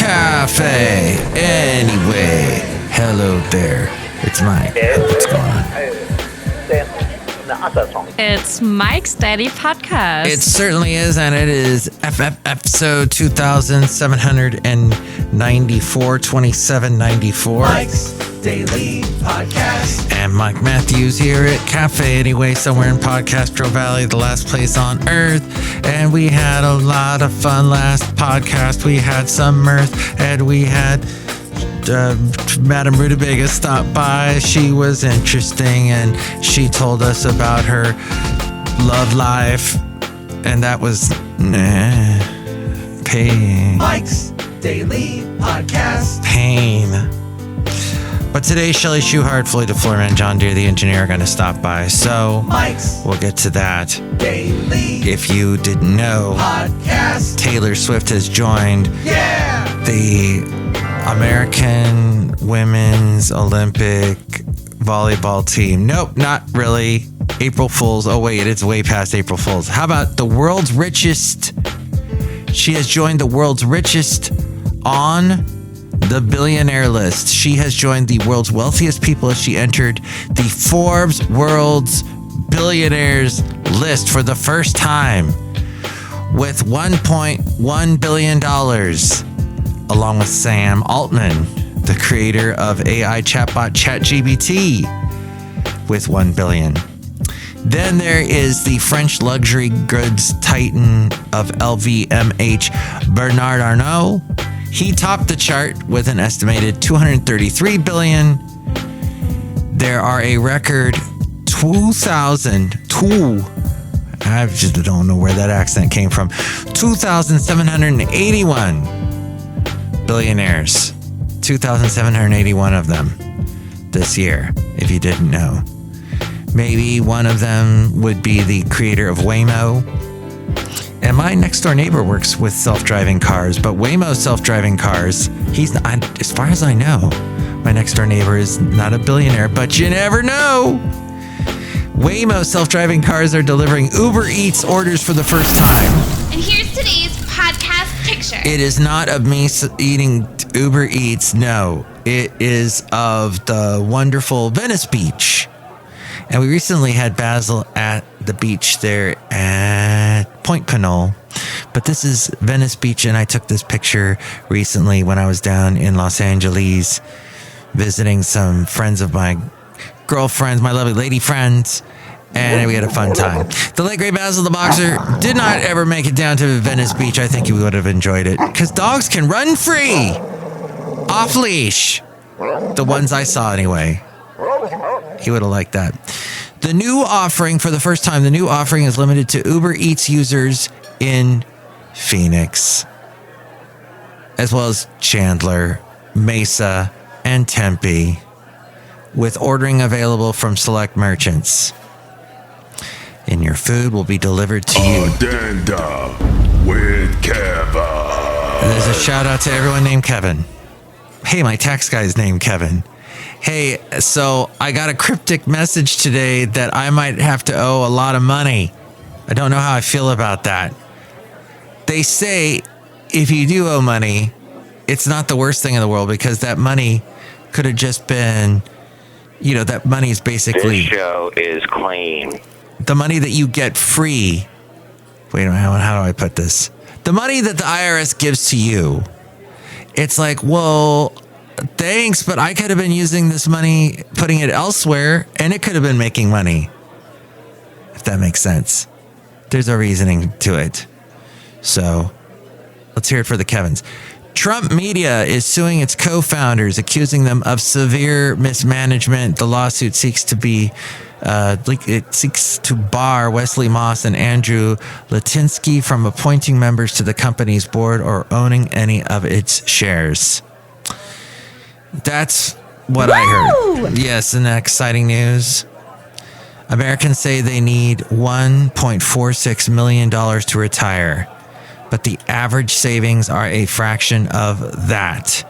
Café Anyway. Hello there. It's Mike. What's going on? It's Mike's Daily Podcast. It certainly is, and it is episode 2794, 2794. Mike's Daily Podcast. And Mike Matthews here at Café Anyway, somewhere in Podcastro Valley, the last place on earth. And we had a lot of fun last podcast. We had some mirth, and we had Madame Rutabaga stopped by. She was interesting, and she told us about her love life, and that was pain. Mike's Daily Podcast. Pain. But today, Chely Shoehart, Floyd the Floorman, John Deere the engineer are going to stop by, so Mike's we'll get to that. Daily If you didn't know, Podcast. Taylor Swift has joined the American Women's Olympic volleyball team. Nope, not really. April Fool's. Oh, wait, it's way past April Fool's. How about the world's richest? She has joined the world's richest on the billionaire list. She has joined the world's wealthiest people as she entered the Forbes World's Billionaires list for the first time with $1.1 billion. Along with Sam Altman, the creator of AI chatbot ChatGPT, with $1 billion. Then there is the French luxury goods titan of LVMH, Bernard Arnault. He topped the chart with an estimated $233 billion. There are a record 2,002. I just don't know where that accent came from. 2,781 billionaires, 2,781 of them this year, if you didn't know. Maybe one of them would be the creator of Waymo. And my next door neighbor works with self-driving cars, but Waymo self-driving cars, he's not, as far as I know, my next door neighbor is not a billionaire, but you never know. Waymo self-driving cars are delivering Uber Eats orders for the first time. And here's today's podcast picture. It is not of me eating Uber Eats, no. It is of the wonderful Venice Beach. And we recently had Basil at the beach there at Point Pinole. But this is Venice Beach, and I took this picture recently when I was down in Los Angeles visiting some friends of my girlfriends, my lovely lady friends. And we had a fun time. The late great Basil the Boxer did not ever make it down to Venice Beach. I think he would have enjoyed it. Because dogs can run free. Off leash. The ones I saw anyway. He would have liked that. The new offering, for the first time, the new offering is limited to Uber Eats users in Phoenix. As well as Chandler, Mesa, and Tempe. With ordering available from select merchants. And your food will be delivered to you. Addenda with Kevin. There's a shout out to everyone named Kevin. Hey, my tax guy's named Kevin. Hey, so I got a cryptic message today that I might have to owe a lot of money. I don't know how I feel about that. They say if you do owe money, it's not the worst thing in the world because that money could have just been, that money is basically... This show is clean. The money that you get free. Wait a minute, how do I put this? The money that the IRS gives to you. It's like, well, thanks, but I could have been using this money, putting it elsewhere, and it could have been making money. If that makes sense. There's a reasoning to it. So, let's hear it for the Kevins. Trump Media is suing its co-founders, accusing them of severe mismanagement. The lawsuit seeks to bar Wesley Moss and Andrew Latinsky from appointing members to the company's board or owning any of its shares. That's what I heard. Yes, isn't that exciting news? Americans say they need $1.46 million to retire, but the average savings are a fraction of that.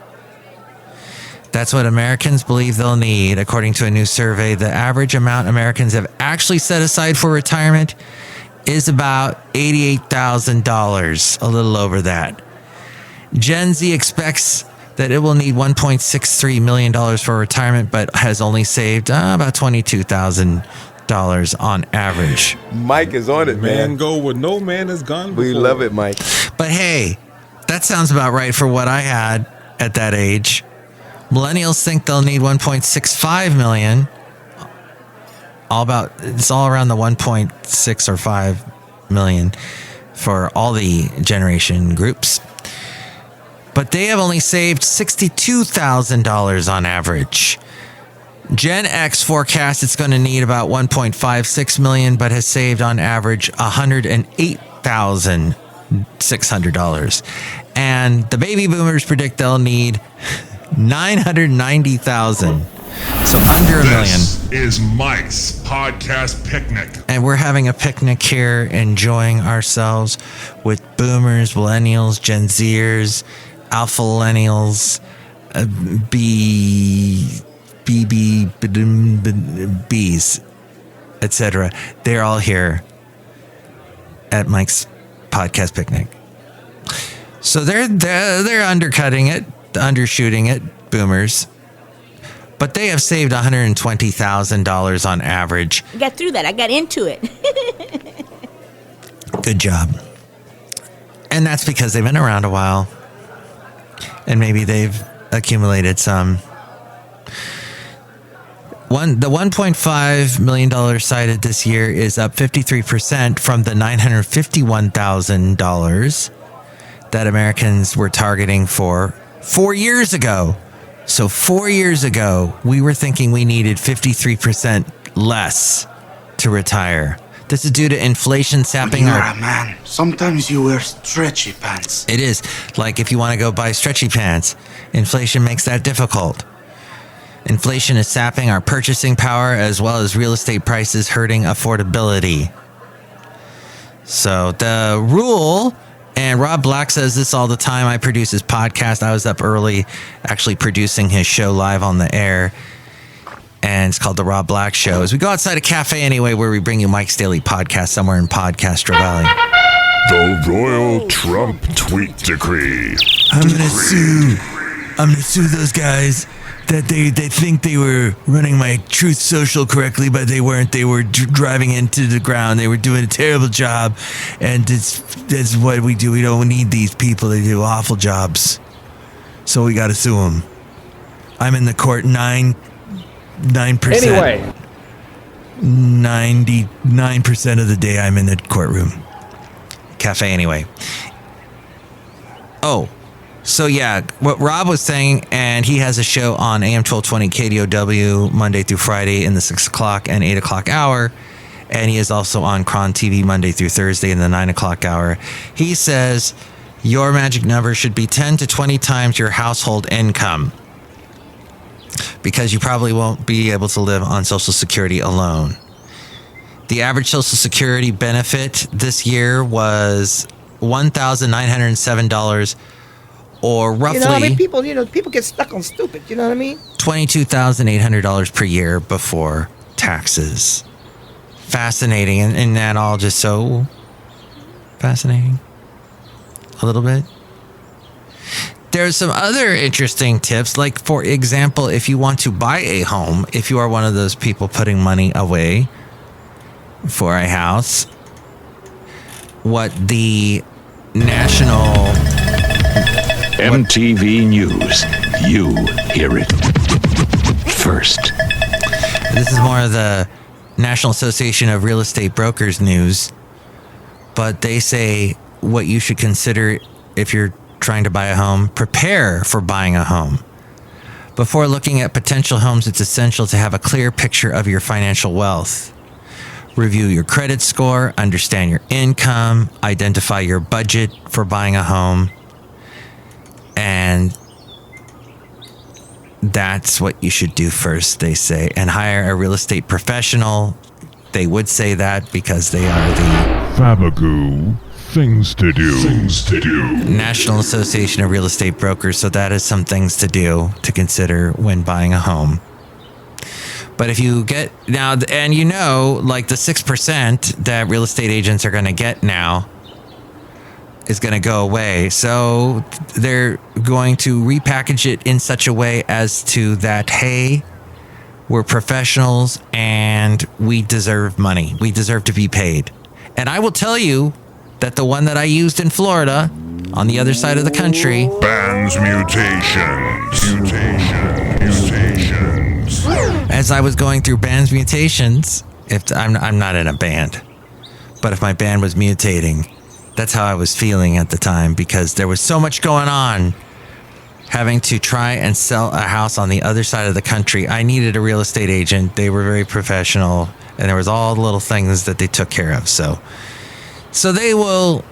That's what Americans believe they'll need. According to a new survey, the average amount Americans have actually set aside for retirement is about $88,000, a little over that. Gen Z expects that it will need $1.63 million for retirement, but has only saved about $22,000 on average. Mike is on it, man. Man go where no man has gone before. We love it, Mike. But hey, that sounds about right for what I had at that age. Millennials think they'll need 1.65 million. It's all around the 1.6 or 5 million for all the generation groups. But they have only saved $62,000 on average. Gen X forecasts it's going to need about 1.56 million, but has saved on average $108,600. And the baby boomers predict they'll need 990,000. So under a million. This is Mike's Podcast Picnic. And we're having a picnic here, enjoying ourselves with boomers, millennials, Gen Zers, alpha millennials, Bs, etc. They're all here at Mike's Podcast Picnic. So they're undercutting it, undershooting it, boomers. But they have saved $120,000 on average. I got through that. I got into it. Good job. And that's because they've been around a while. And maybe they've accumulated some. The $1.5 million cited this year is up 53% from the $951,000 that Americans were targeting for 4 years ago. So 4 years ago, we were thinking we needed 53% less to retire. This is due to inflation sapping When you're our... a man, sometimes you wear stretchy pants. It is. Like if you want to go buy stretchy pants, inflation makes that difficult. Inflation is sapping our purchasing power as well as real estate prices, hurting affordability. So the rule... And Rob Black says this all the time. I produce his podcast. I was up early actually producing his show live on the air. And it's called The Rob Black Show. As we go outside a Café Anyway, where we bring you Mike's Daily Podcast somewhere in Podcastro Valley. The Royal Trump Tweet Decree. I'm going to sue those guys that they think they were running my Truth Social correctly, but they weren't. They were driving into the ground. They were doing a terrible job. And that's what we do. We don't need these people. They do awful jobs. So we got to sue them. I'm in the court 9%. Anyway. 99% of the day I'm in the courtroom. Café Anyway. Oh. So yeah, what Rob was saying, and he has a show on AM 1220 KDOW Monday through Friday in the 6 o'clock and 8 o'clock hour. And he is also on Cron TV Monday through Thursday in the 9 o'clock hour. He says your magic number should be 10 to 20 times your household income, because you probably won't be able to live on Social Security alone. The average Social Security benefit this year was $1,907, or roughly, people get stuck on stupid. You know what I mean? $22,800 per year before taxes. Fascinating, and that all just so fascinating. A little bit. There's some other interesting tips, like for example, if you want to buy a home, if you are one of those people putting money away for a house, what the national MTV News. You hear it first. This is more of the National Association of Real Estate Brokers news, but they say what you should consider if you're trying to buy a home. Prepare for buying a home. Before looking at potential homes, it's essential to have a clear picture of your financial wealth. Review your credit score, understand your income, identify your budget for buying a home. And that's what you should do first, they say. And hire a real estate professional. They would say that because they are the Fabagoo. Things to do. Things to do. National Association of Real Estate Brokers. So that is some things to do, to consider when buying a home. But if you get now, and you know, like the 6% that real estate agents are going to get now is going to go away. So they're going to repackage it in such a way as to that, hey, we're professionals and we deserve money. We deserve to be paid. And I will tell you that the one that I used in Florida on the other side of the country bans mutations. As I was going through bands mutations, if I'm not in a band, but if my band was mutating, that's how I was feeling at the time, because there was so much going on. Having to try and sell a house on the other side of the country, I needed a real estate agent. They were very professional, and there was all the little things that they took care of. So they will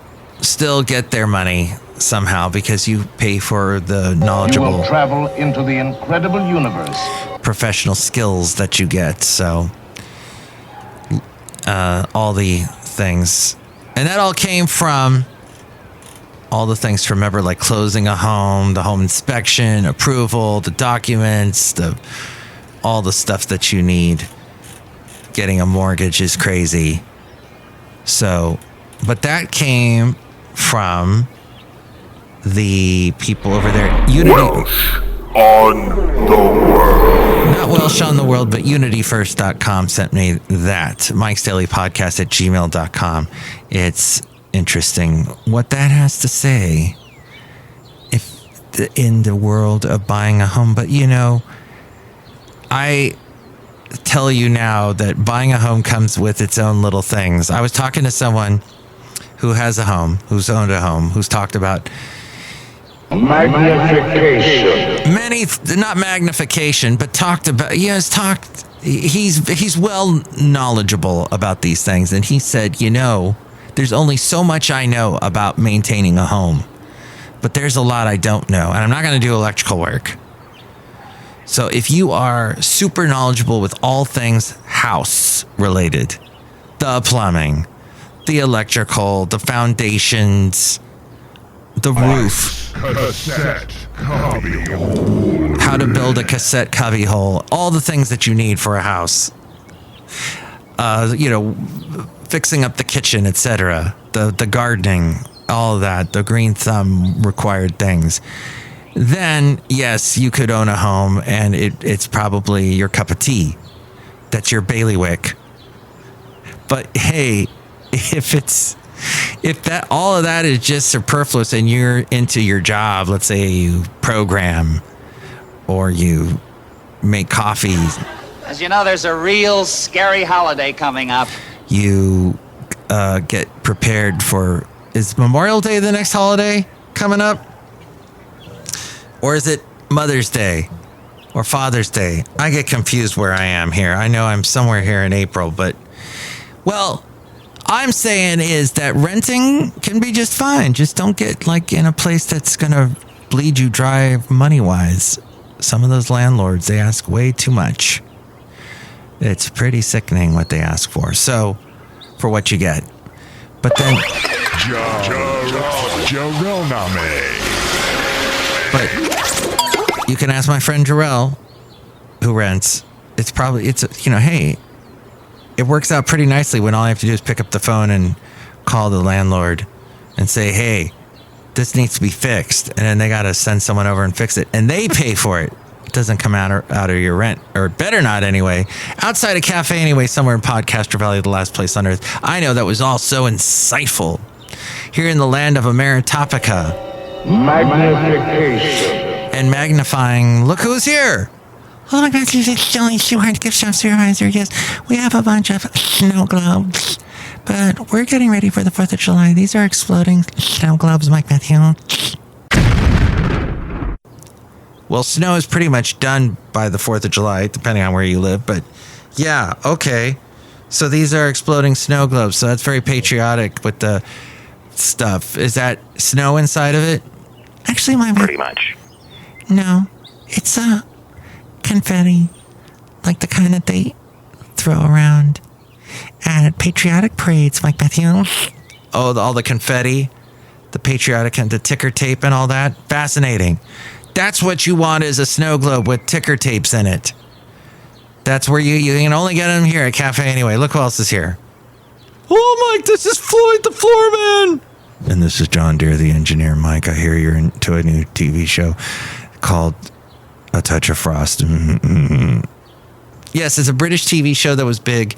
still get their money somehow, because you pay for the knowledgeable, you will travel into the incredible universe, professional skills that you get. So all the things, and that all came from all the things to remember, like closing a home, the home inspection, approval, the documents, all the stuff that you need. Getting a mortgage is crazy. So, but that came from the people over there. Unity Welsh on the world. Not Welsh on the world, but unityfirst.com sent me that. Mike's Daily Podcast at gmail.com. It's interesting what that has to say in the world of buying a home. But, I tell you now that buying a home comes with its own little things. I was talking to someone who has a home, who's owned a home, who's talked about magnification. Not magnification, but talked about, he's well knowledgeable about these things. And he said, there's only so much I know about maintaining a home, but there's a lot I don't know. And I'm not going to do electrical work. So if you are super knowledgeable with all things house related, the plumbing, the electrical, the foundations, the roof, how to build a cassette cubby hole, all the things that you need for a house, fixing up the kitchen, etc., the gardening, all of that, the green thumb required things, then yes, you could own a home, and it's probably your cup of tea. That's your bailiwick. But hey, if all of that is just superfluous and you're into your job, let's say you program or you make coffee. As you know, there's a real scary holiday coming up. You get prepared for, is Memorial Day the next holiday coming up? Or is it Mother's Day or Father's Day? I get confused where I am here. I know I'm somewhere here in April, but, well, I'm saying is that renting can be just fine. Just don't get in a place that's going to bleed you dry money-wise. Some of those landlords, they ask way too much. It's pretty sickening what they ask for. So, for what you get. But then... But you can ask my friend Jarrell, who rents. Hey, it works out pretty nicely when all I have to do is pick up the phone and call the landlord and say, hey, this needs to be fixed. And then they got to send someone over and fix it. And they pay for it. It doesn't come out of your rent, or it better not anyway. Outside of Café Anyway, somewhere in Podcaster Valley, the last place on earth. I know that was all so insightful. Here in the land of Ameritopica. Magnification. And magnifying. Look who's here. Oh my God, it's Chely Shoehart, gift shop supervisor. Yes, we have a bunch of snow globes, but we're getting ready for the 4th of July. These are exploding snow globes, Mike Matthew. Well, snow is pretty much done by the 4th of July, depending on where you live. But yeah, okay. So these are exploding snow globes. So that's very patriotic with the stuff. Is that snow inside of it? Actually, pretty much. No, it's confetti, like the kind that they throw around at patriotic parades, Mike Matthew. Oh, all the confetti, the patriotic and the ticker tape and all that. Fascinating. That's what you want, is a snow globe with ticker tapes in it. That's where you can only get them here at Café Anyway. Look who else is here. Oh, Mike, this is Floyd the Floorman. And this is John Deere, the engineer. Mike, I hear you're into a new TV show called A Touch of Frost. Yes, it's a British TV show that was big.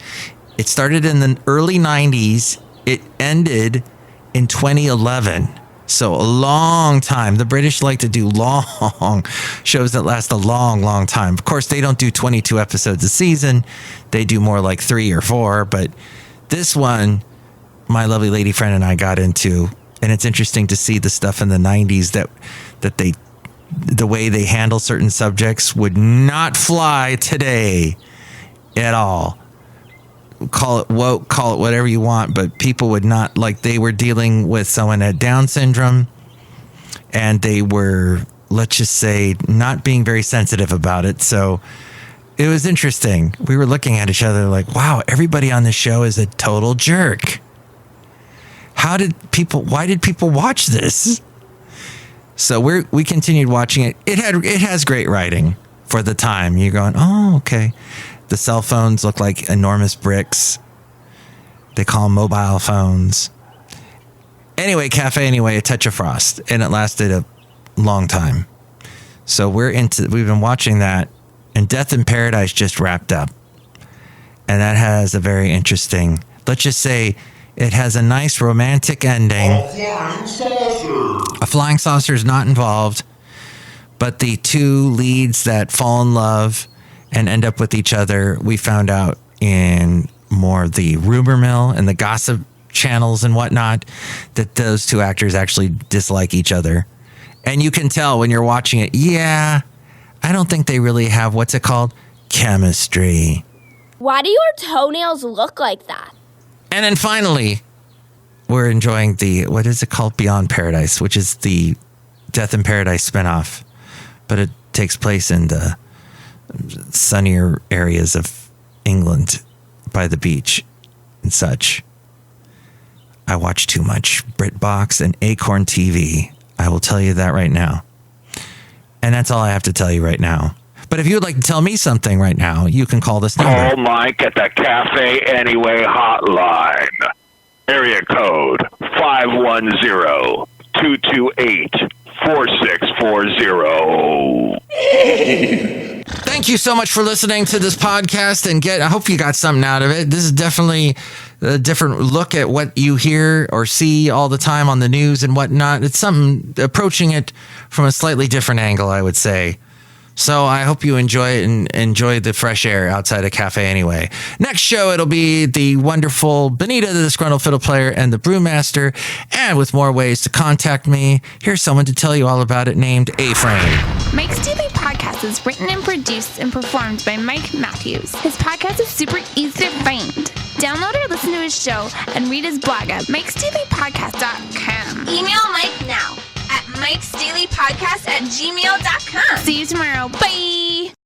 It started in the early 90s. It ended in 2011. So a long time. The British like to do long shows that last a long, long time. Of course, they don't do 22 episodes a season. They do more like 3 or 4. But this one, my lovely lady friend and I got into, and it's interesting to see the stuff in the 90s that the way they handle certain subjects would not fly today at all. Call it woke, call it whatever you want, but people would not, like, they were dealing with someone had Down syndrome, and they were, let's just say, not being very sensitive about it. So it was interesting. We were looking at each other like, wow, everybody on this show is a total jerk. Why did people watch this? So we continued watching it. It has great writing for the time. You're going, oh, okay. The cell phones look like enormous bricks. They call them mobile phones. Anyway, Café Anyway, A Touch of Frost. And it lasted a long time. So we've been watching that. And Death in Paradise just wrapped up. And that has a very interesting, let's just say, it has a nice romantic ending. A flying saucer is not involved. But the two leads that fall in love and end up with each other, we found out in more of the rumor mill and the gossip channels and whatnot, that those two actors actually dislike each other. And you can tell when you're watching it, yeah, I don't think they really have, what's it called? Chemistry. Why do your toenails look like that? And then finally, we're enjoying what is it called? Beyond Paradise, which is the Death in Paradise spinoff. But it takes place in the sunnier areas of England by the beach and such. I watch too much BritBox and Acorn TV. I will tell you that right now. And that's all I have to tell you right now. But if you would like to tell me something right now, you can call this number. Call Mike at the Café Anyway hotline. Area code 510-228-4640. Thank you so much for listening to this podcast, and I hope you got something out of it. This is definitely a different look at what you hear or see all the time on the news and whatnot. It's something approaching it from a slightly different angle, I would say. So I hope you enjoy it and enjoy the fresh air outside of Café Anyway. Next show, it'll be the wonderful Benita, the Disgruntled Fiddle Player, and the Brewmaster. And with more ways to contact me, here's someone to tell you all about it named A-Frame. Mike's Daily Podcast is written and produced and performed by Mike Matthews. His podcast is super easy to find. Download or listen to his show and read his blog at mikesdailypodcast.com. Email Mike now at mikesdailypodcast@gmail.com. See you tomorrow. Bye.